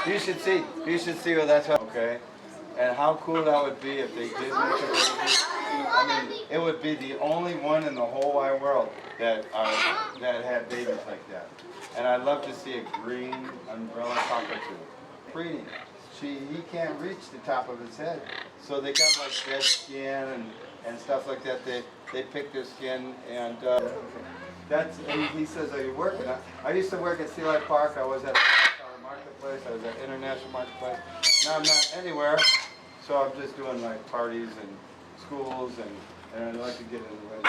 You should see. You should see what that's. Okay. And how cool that would be if they did make a baby. I mean, it would be the only one in the whole wide world that had babies like that. And I'd love to see a green umbrella cockatoo. Breeding. He can't reach the top of his head. So they got like dead skin and stuff like that. They pick their skin and he says, are you working? I used to work at Sea Life Park. I was at Marketplace. I was at International Marketplace. Now I'm not anywhere. So I'm just doing like parties and schools and I'd like to get in the wedding.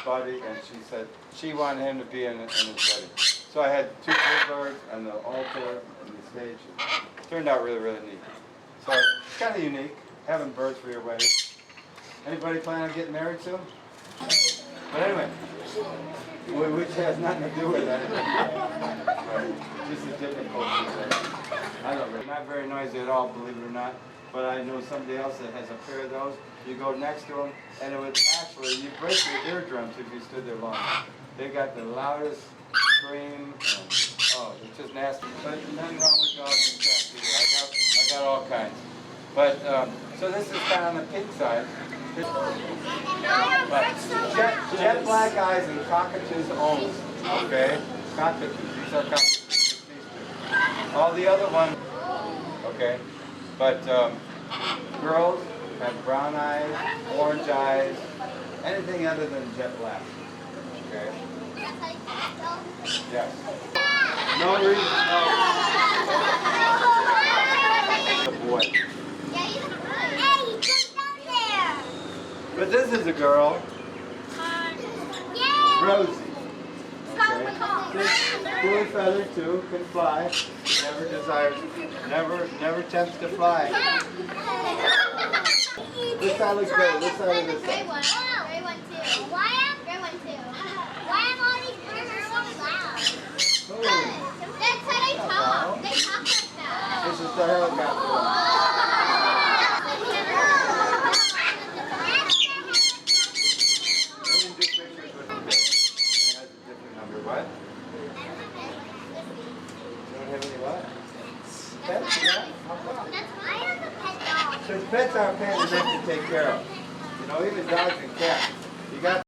Buddy, and she said she wanted him to be in his wedding. So I had 2 bluebirds on the altar and the stage. It turned out really, really neat. So it's kind of unique, having birds for your wedding. Anybody planning on getting married soon? But anyway, which has nothing to do with that. Right. Just a different culture. I don't know. Not very noisy at all, believe it or not. But I know somebody else that has a pair of those. You go next to them, and it would actually, you break your eardrums if you stood there long. They got the loudest scream, and oh, it's just nasty. But nothing wrong with dogs and cats either. I got all kinds. But so this is kind of on the pink side. But jet black eyes and cockatoos only. Okay, cockatoos. These are cockatoos. These 2. All the other ones. Okay. But girls have brown eyes, orange eyes, anything other than jet black. Okay? Yes. No reason, no. The boy. Hey, he jumped down there. But this is a girl. Rosie. Fully feathered too, can fly. Never desires, never attempts to fly. This side looks great. This side and this side. Gray one too. Why am all these birds so loud? That's how they talk. They talk like that. This is the helicopter. What? You don't have any what? Pets? Yeah? How come? I have a pet dog. Because pets aren't paying enough to take care of. You know, even dogs and cats. You got